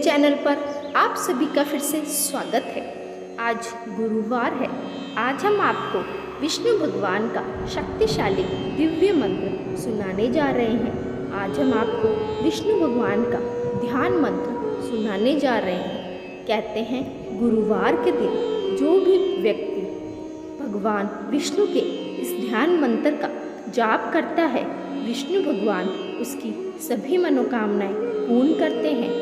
Channel पर आप सभी का फिर से स्वागत है। आज गुरुवार है। आज हम आपको विष्णु भगवान का शक्तिशाली दिव्य मंत्र सुनाने जा रहे हैं। आज हम आपको विष्णु भगवान का ध्यान मंत्र सुनाने जा रहे हैं। कहते हैं गुरुवार के दिन जो भी व्यक्ति भगवान विष्णु के इस ध्यान मंत्र का जाप करता है, विष्णु भगवान उसकी सभी मनोकामनाएं पूर्ण करते हैं।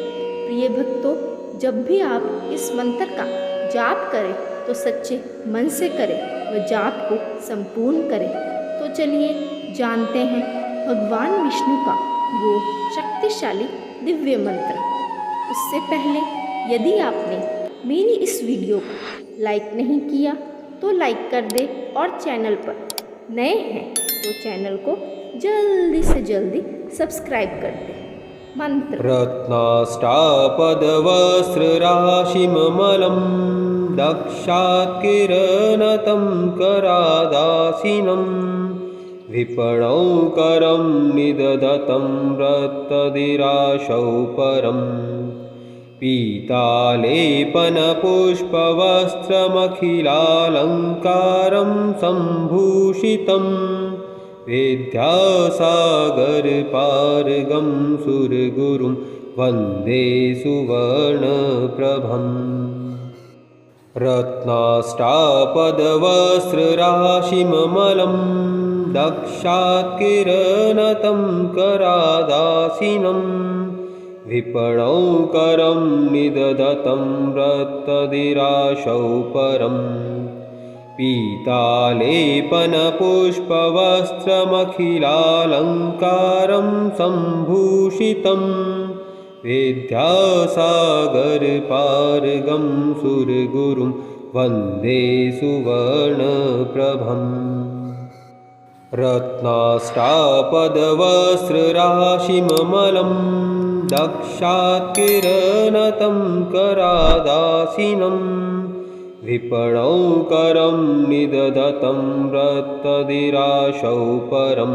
प्रिय भक्तों, जब भी आप इस मंत्र का जाप करें तो सच्चे मन से करें व जाप को संपूर्ण करें। तो चलिए जानते हैं भगवान विष्णु का वो शक्तिशाली दिव्य मंत्र। उससे पहले यदि आपने मेरी इस वीडियो को लाइक नहीं किया तो लाइक कर दे और चैनल पर नए हैं तो चैनल को जल्दी से जल्दी सब्सक्राइब कर दे। मंत्र। रत्नाष्टापदवस्त्रराशिममलं दक्षात्किरणतं करादासीनं विपणौ करं निदधतं रत्तदिराशौ परं पीतालेपनपुष्पवस्त्रमखिलालङ्कारं सम्भूषितम् विद्यासागरपारगं सुरगुरुं वन्दे सुवर्णप्रभम्। रत्नाष्टापदवस्त्रराशिममलं दक्षात्किरणतं करादासीनं विपणौ करं निदधतं रत्तदिराशौ परम् पीतालेपनपुष्पवस्त्रमखिलालङ्कारं सम्भूषितं विद्यासागरपारगं सुरगुरुं वन्दे सुवर्णप्रभम्। रत्नाष्टापदवस्त्रराशिममलं दक्षात्किरणतं करादासीनं विपणौ करं निदधतं रत्तदिराशौ परं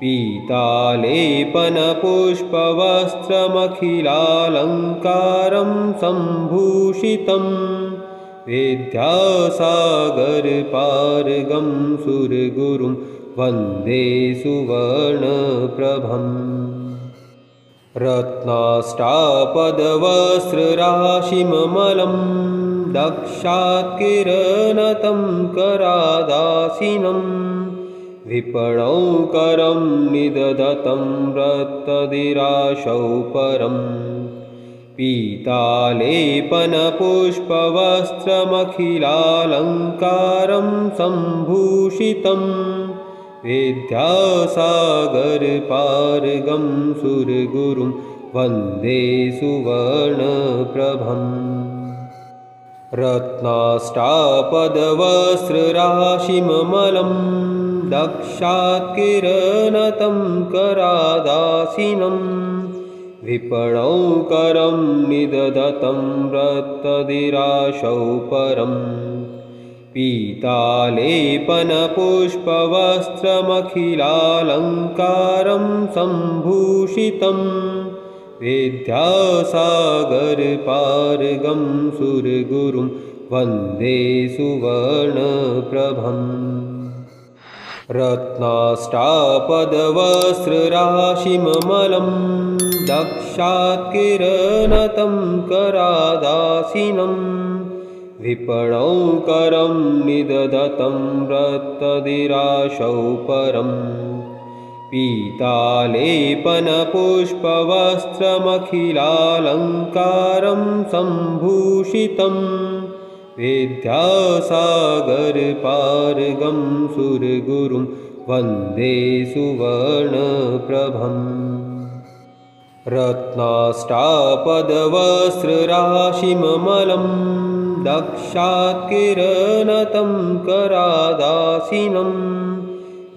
पीतालेपनपुष्पवस्त्रमखिलालङ्कारं सम्भूषितं विद्यासागरपारगं सुरगुरुं वन्दे सुवर्णप्रभम्। रत्नाष्टापदवस्त्रराशिममलं दक्षात्किरणतं करादासीनं विपणौ करं निदधतं रत्तदिराशौ परं पीतालेपनपुष्पवस्त्रमखिलालङ्कारं सम्भूषितं विद्यासागरपारगं सुरगुरुं वन्दे सुवर्णप्रभम्। रत्नाष्टापदवस्त्रराशिममलं दक्षात्किरणतं करादासीनं विपणौ करं निदधतं रत्तदिराशौ परं पीतालेपनपुष्पवस्त्रमखिलालङ्कारं सम्भूषितं विद्यासागरपारगं सुरगुरुं वन्दे सुवर्णप्रभम्। रत्नाष्टापदवस्त्रराशिममलं दक्षात्किरणतं करादासीनं विपणौ करं निदधतं रत्तदिराशौ परं पीतालेपनपुष्पवस्त्रमखिलालङ्कारं सम्भूषितं विद्यासागरपारगं सुरगुरुं वन्दे सुवर्णप्रभम्। रत्नाष्टापदवस्त्रराशिममलं दक्षात्किरणतं करादासीनं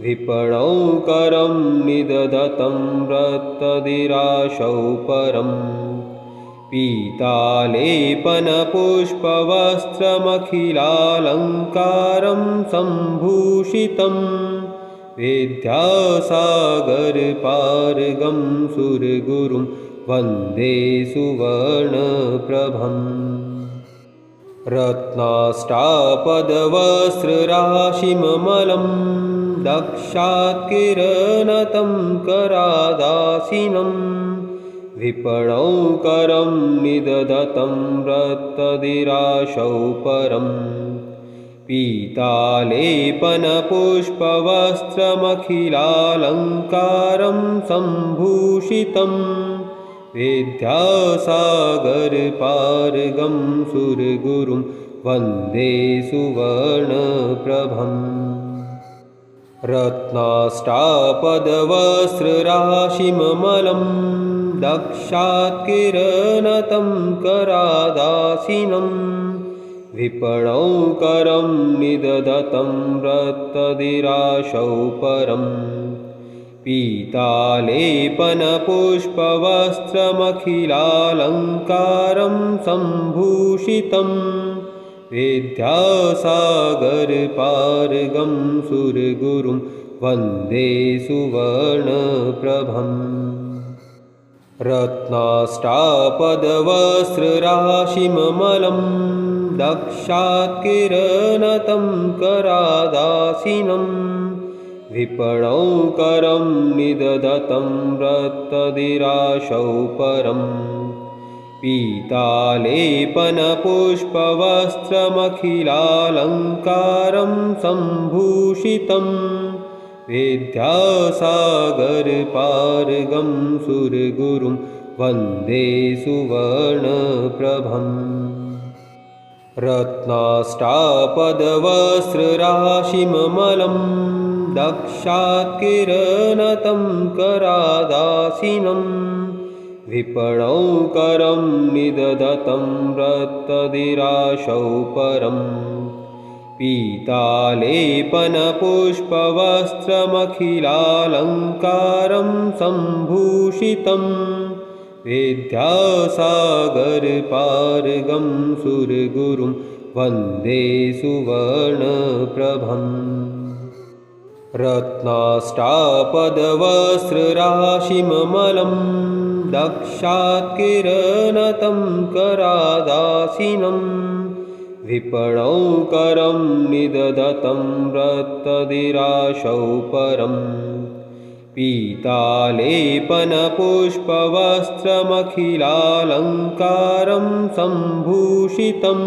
विपणौ करं निदधतं रत्तदिराशौ परं पीतालेपनपुष्पवस्त्रमखिलालङ्कारं सम्भूषितं विद्यासागरपारगं सुरगुरुं वन्दे सुवर्णप्रभम् रत्नाष्टापदवस्त्रराशिममलं दक्षात्किरणतं करादासीनं विपणौ करं निदधतं रत्तदिराशौ परम् पीतालेपनपुष्पवस्त्रमखिलालङ्कारं सम्भूषितं विद्यासागरपारगं सुरगुरुं वन्दे सुवर्णप्रभम् रत्नाष्टापदवस्त्रराशिममलं दक्षात्किरणतं करादासीनं विपणौ करं निदधतं रत्तदिराशौ परम् पीतालेपनपुष्पवस्त्रमखिलालङ्कारं सम्भूषितं विद्यासागरपारगं सुरगुरुं वन्दे सुवर्णप्रभम् रत्नाष्टापदवस्त्रराशिममलं दक्षात्किरणतं करादासीनं विपणौ करं निदधतं रत्तदिराशौ परम् पीतालेपनपुष्पवस्त्रमखिलालङ्कारं सम्भूषितं विद्यासागरपारगं सुरगुरुं वन्दे सुवर्णप्रभम् रत्नाष्टापदवस्त्रराशिममलं दक्षात्किरणतं करादासीनं विपणौ करं निदधतं रत्तदिराशौ परम् पीतालेपनपुष्पवस्त्रमखिलालङ्कारं सम्भूषितं विद्यासागरपारगं सुरगुरुं वन्दे सुवर्णप्रभम् रत्नाष्टापदवस्त्रराशिममलं दक्षात्किरणतं करादासीनं विपणौ करं निदधतं रत्तदिराशौ परम् पीतालेपनपुष्पवस्त्रमखिलालङ्कारं सम्भूषितं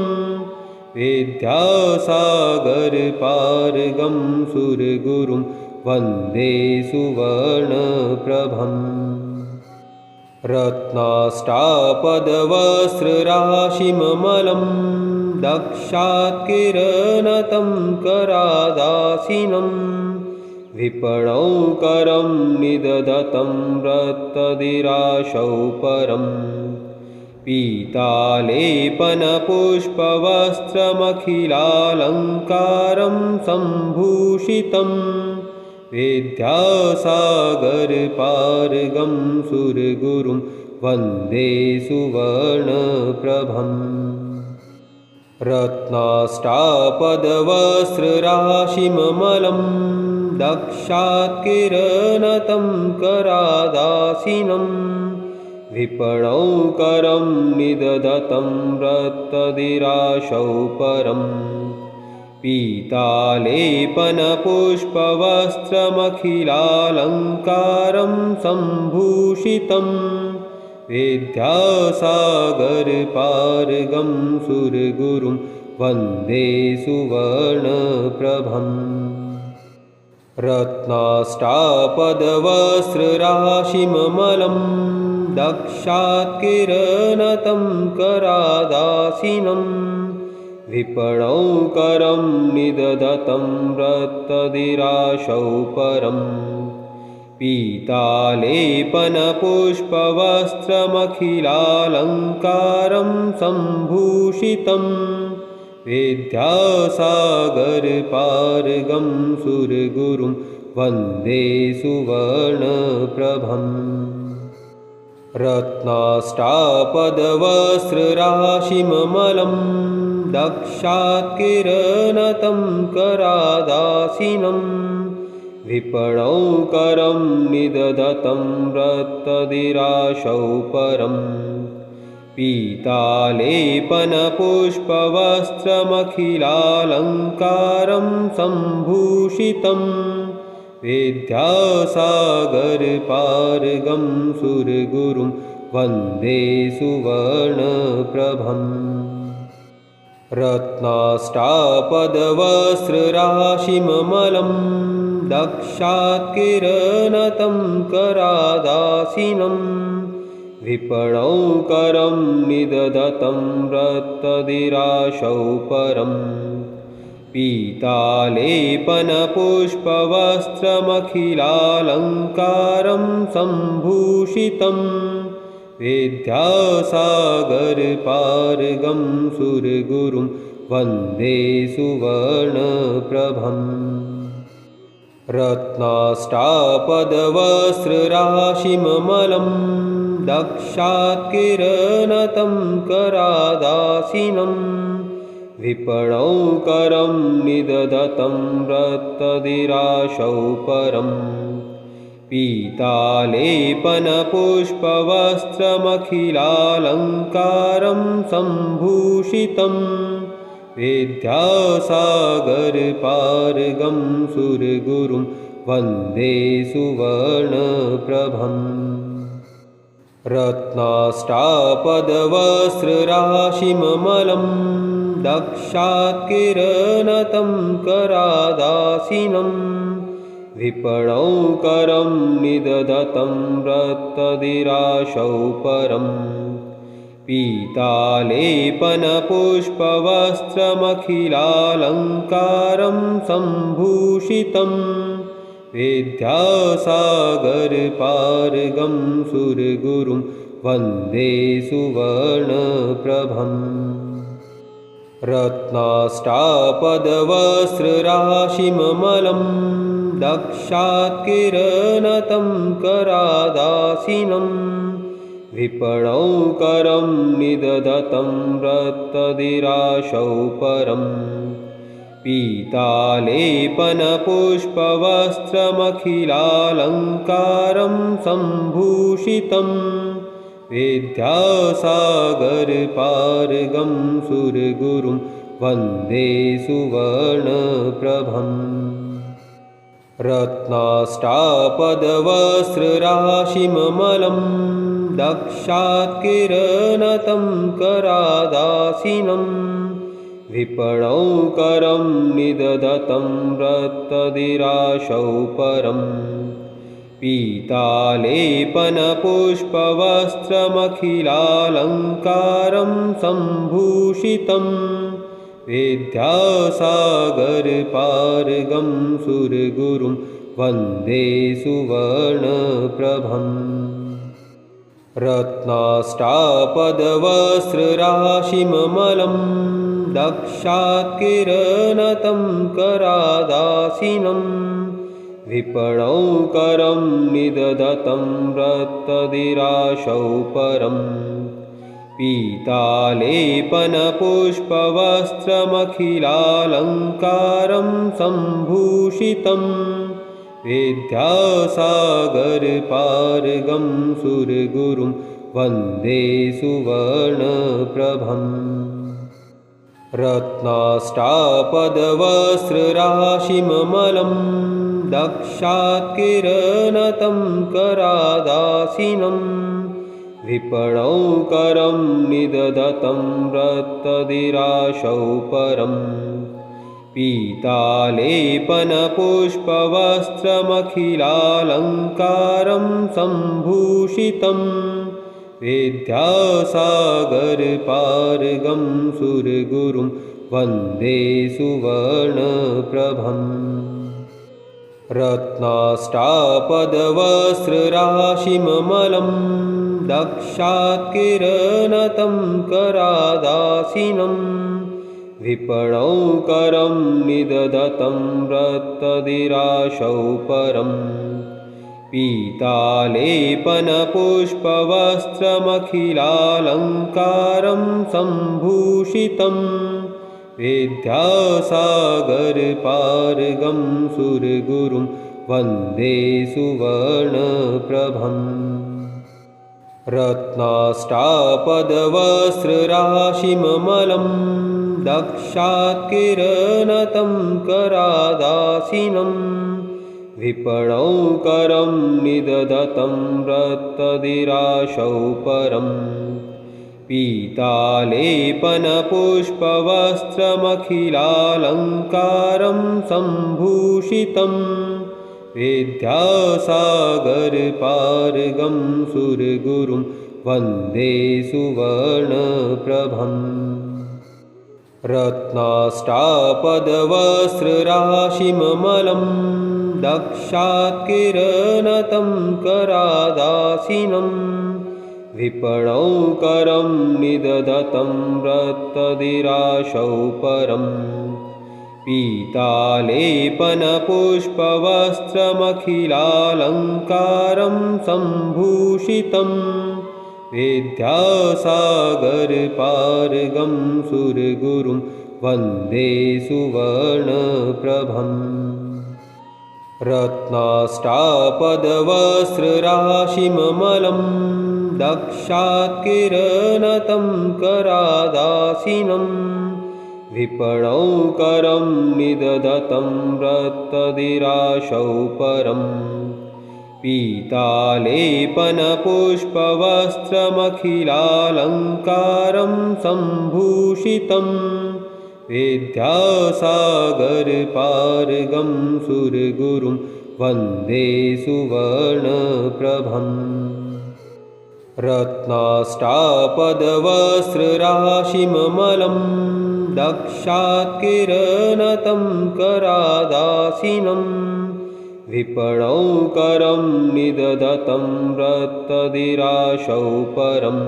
विद्यासागरपारगं सुरगुरुं वन्दे सुवर्णप्रभम् रत्नाष्टापदवस्त्रराशिममलं दक्षात्किरणतं करादासीनं विपणौ करं निदधतं रत्तदिराशौ परम् पीतालेपनपुष्पवस्त्रमखिलालङ्कारं सम्भूषितं विद्यासागरपारगं सुरगुरुं वन्दे सुवर्णप्रभम् रत्नाष्टापदवस्त्रराशिममलं दक्षात्किरणतं करादासीनं विपणौ करं निदधतं रत्तदिराशौ परम् पीतालेपनपुष्पवस्त्रमखिलालङ्कारं सम्भूषितं विद्यासागरपारगं सुरगुरुं वन्दे सुवर्णप्रभम् रत्नाष्टापदवस्त्रराशिममलं दक्षात्किरणतं करादासीनं विपणौ करं निदधतं रत्तदिराशौ परम् पीतालेपनपुष्पवस्त्रमखिलालङ्कारं सम्भूषितं विद्यासागरपारगं सुरगुरुं वन्दे सुवर्णप्रभम् रत्नाष्टापदवस्त्रराशिममलं दक्षात्किरणतं करादासीनं विपणौ करं निदधतं रत्तदिराशौ परम् पीतालेपनपुष्पवस्त्रमखिलालङ्कारं सम्भूषितं विद्यासागरपारगं सुरगुरुं वन्दे सुवर्णप्रभम् रत्नाष्टापदवस्त्रराशिममलं दक्षात्किरणतं करादासीनं विपणौ करं निदधतं रत्तदिराशौ परम् पीतालेपनपुष्पवस्त्रमखिलालङ्कारं सम्भूषितं विद्यासागरपारगं सुरगुरुं वन्दे सुवर्णप्रभम् रत्नाष्टापदवस्त्रराशिममलं दक्षात्किरणतं करादासीनं विपणौ करं निदधतं रत्तदिराशौ परम् पीतालेपनपुष्पवस्त्रमखिलालङ्कारं सम्भूषितं विद्यासागरपारगं सुरगुरुं वन्दे सुवर्णप्रभम् रत्नाष्टापदवस्त्रराशिममलं दक्षात्किरणतं करादासीनं विपणौ करं निदधतं रत्तदिराशौ परम् पीतालेपनपुष्पवस्त्रमखिलालङ्कारं सम्भूषितं विद्यासागरपारगं सुरगुरुं वन्दे सुवर्णप्रभम् रत्नाष्टापदवस्त्रराशिममलं दक्षात्किरणतं करादासीनं विपणौ करं निदधतं रत्तदिराशौ परम् पीतालेपनपुष्पवस्त्रमखिलालङ्कारं सम्भूषितं विद्यासागरपारगं सुरगुरुं वन्दे सुवर्णप्रभम् रत्नाष्टापदवस्त्रराशिममलं दक्षात्किरणतं करादासीनं विपणौ करं निदधतं रत्तदिराशौ परम् पीतालेपनपुष्पवस्त्रमखिलालङ्कारं सम्भूषितं विद्यासागरपारगं सुरगुरुं वन्दे सुवर्णप्रभम् रत्नाष्टापदवस्त्रराशिममलं दक्षात्किरणतं करादासीनं विपणौ करं निदधतं रत्तदिराशौ परम् पीतालेपनपुष्पवस्त्रमखिलालङ्कारं सम्भूषितं विद्यासागरपारगं सुरगुरुं वन्दे सुवर्णप्रभम् रत्नाष्टापदवस्त्रराशिममलं दक्षात्किरणतं करादासीनं विपणौ करं निदधतं रत्तदिराशौ परम् पीतालेपनपुष्पवस्त्रमखिलालङ्कारं सम्भूषितं विद्यासागरपारगं सुरगुरुं वन्दे सुवर्णप्रभम् रत्नाष्टापदवस्त्रराशिममलं दक्षात्किरणतं करादासीनं विपणौ करं निदधतं रत्तदिराशौ परम् पीतालेपनपुष्पवस्त्रमखिलालङ्कारं सम्भूषितं विद्यासागरपारगं सुरगुरुं वन्दे सुवर्णप्रभम् रत्नाष्टापदवस्त्रराशिममलं दक्षात्किरणतं करादासीनं विपणौकरं निदधतं रत्तदिराशौ परम् पीतालेपनपुष्पवस्त्रमखिलालङ्कारं सम्भूषितं विद्यासागरपारगं सुरगुरुं वन्दे सुवर्णप्रभम् रत्नाष्टापदवस्त्रराशिममलं दक्षात्किरणतं करादासीनं विपणौकरं निदधतं रत्तदिराशौ परम् पीतालेपनपुष्पवस्त्रमखिलालङ्कारं सम्भूषितं विद्यासागरपारगं सुरगुरुं वन्दे सुवर्णप्रभम् रत्नाष्टापदवस्त्रराशिममलं दक्षात्किरणतं करादासीनं विपणौकरं निदधतं रत्तदिराशौ परम् पीतालेपनपुष्पवस्त्रमखिलालङ्कारं सम्भूषितं विद्यासागरपारगं सुरगुरुं वन्दे सुवर्णप्रभम् रत्नाष्टापदवस्त्रराशिममलं दक्षात्किरणतं करादासीनं विपणौकरं निदधतं रत्तदिराशौ परम्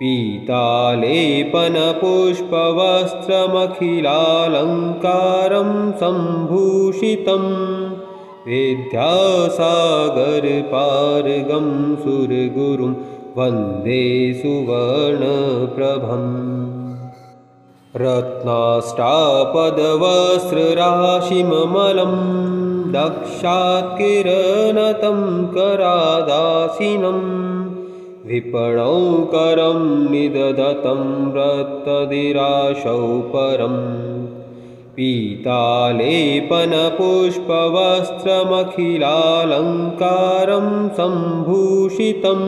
पीतालेपनपुष्पवस्त्रमखिलालङ्कारं सम्भूषितं विद्यासागरपारगं सुरगुरुं वन्दे सुवर्णप्रभम् रत्नाष्टापदवस्त्रराशिममलं दक्षात्किरणतं करादासीनं विपणौकरं निदधतं रत्तदिराशौ परम् पीतालेपनपुष्पवस्त्रमखिलालङ्कारं सम्भूषितं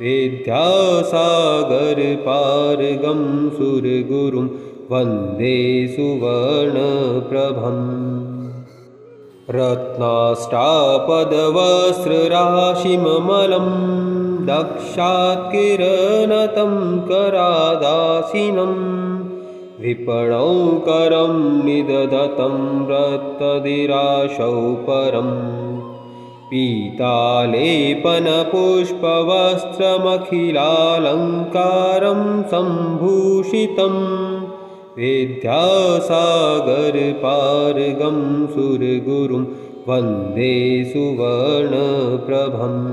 विद्यासागरपारगं सुरगुरुं वन्दे सुवर्णप्रभम् रत्नाष्टापदवस्त्रराशिममलं दक्षात्किरणतं करादासीनं विपणौकरं निदधतं रत्तदिराशौ परम् पीतालेपनपुष्पवस्त्रमखिलालङ्कारं सम्भूषितं विद्यासागरपारगं सुरगुरुं वन्दे सुवर्णप्रभम्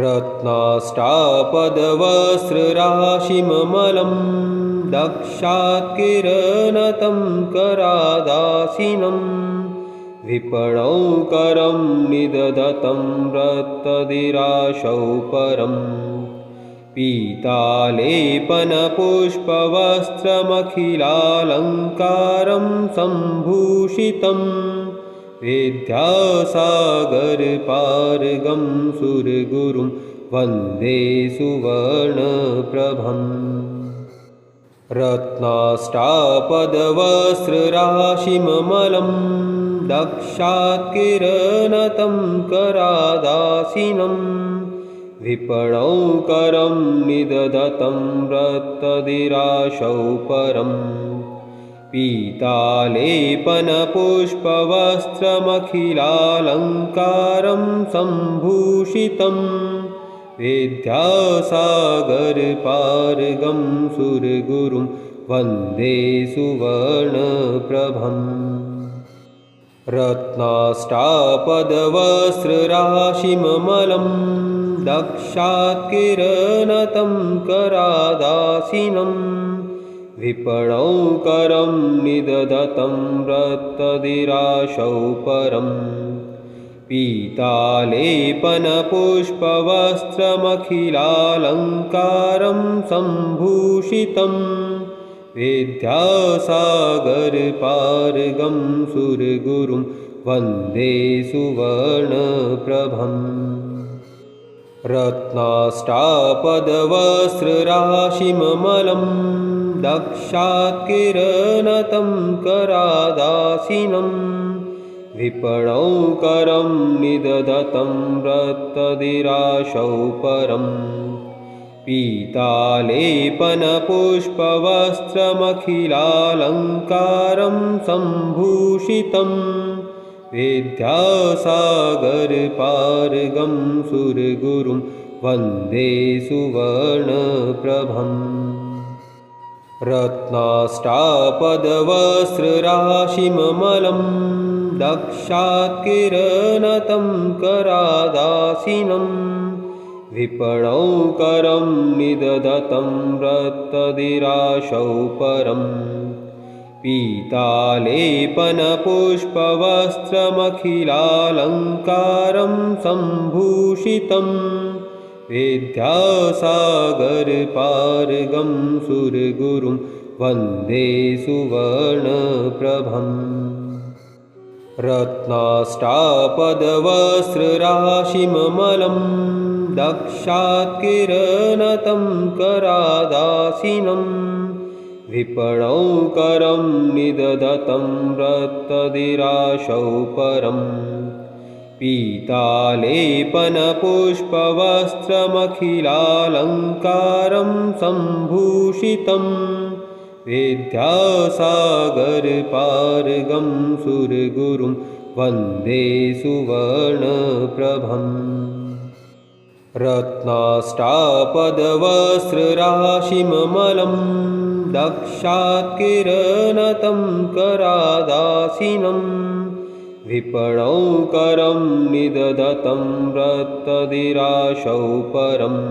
रत्नाष्टापदवस्त्रराशिममलं दक्षात्किरणतं करादासीनं विपणौकरं निदधतं रत्तदिराशौ परम् पीतालेपनपुष्पवस्त्रमखिलालङ्कारं सम्भूषितं विद्यासागरपारगं सुरगुरुं वन्दे सुवर्णप्रभम् रत्नाष्टापदवस्त्रराशिममलं दक्षात्किरणतं करादासीनं विपणौकरं निदधतं रत्तदिराशौ परम् पीतालेपनपुष्पवस्त्रमखिलालङ्कारं सम्भूषितं विद्यासागरपारगं सुरगुरुं वन्दे सुवर्णप्रभम् रत्नाष्टापदवस्त्रराशिममलं दक्षात्किरणतं करादासीनं विपणौ करं निदधतं रत्तदिराशौ परम् पीतालेपनपुष्पवस्त्रमखिलालङ्कारं सम्भूषितं विद्यासागरपारगं सुरगुरुं वन्दे सुवर्णप्रभम् रत्नाष्टापदवस्त्रराशिममलं दक्षात्किरणतं करादासीनं विपणौ करं निदधतं रत्तदिराशौ परम् पीतालेपनपुष्पवस्त्रमखिलालङ्कारं सम्भूषितं विद्यासागरपारगं सुरगुरुं वन्दे सुवर्णप्रभम् रत्नाष्टापदवस्त्रराशिममलं दक्षात्किरणतं करादासीनं विपणौ करं निदधतं रत्तदिराशौ परम् पीतालेपनपुष्पवस्त्रमखिलालङ्कारं सम्भूषितं विद्यासागरपारगं सुरगुरुं वन्दे सुवर्णप्रभम् रत्नाष्टापदवस्त्रराशिममलं दक्षात्किरणतं करादासीनं विपणौ करं निदधतं रत्तदिराशौ परम् पीतालेपनपुष्पवस्त्रमखिलालङ्कारं सम्भूषितं विद्यासागरपारगं सुरगुरुं वन्दे सुवर्णप्रभम् रत्नाष्टापदवस्त्रराशिममलं दक्षात्किरणतं करादासीनं विपणौ करं निदधतं रत्तदिराशौ परम्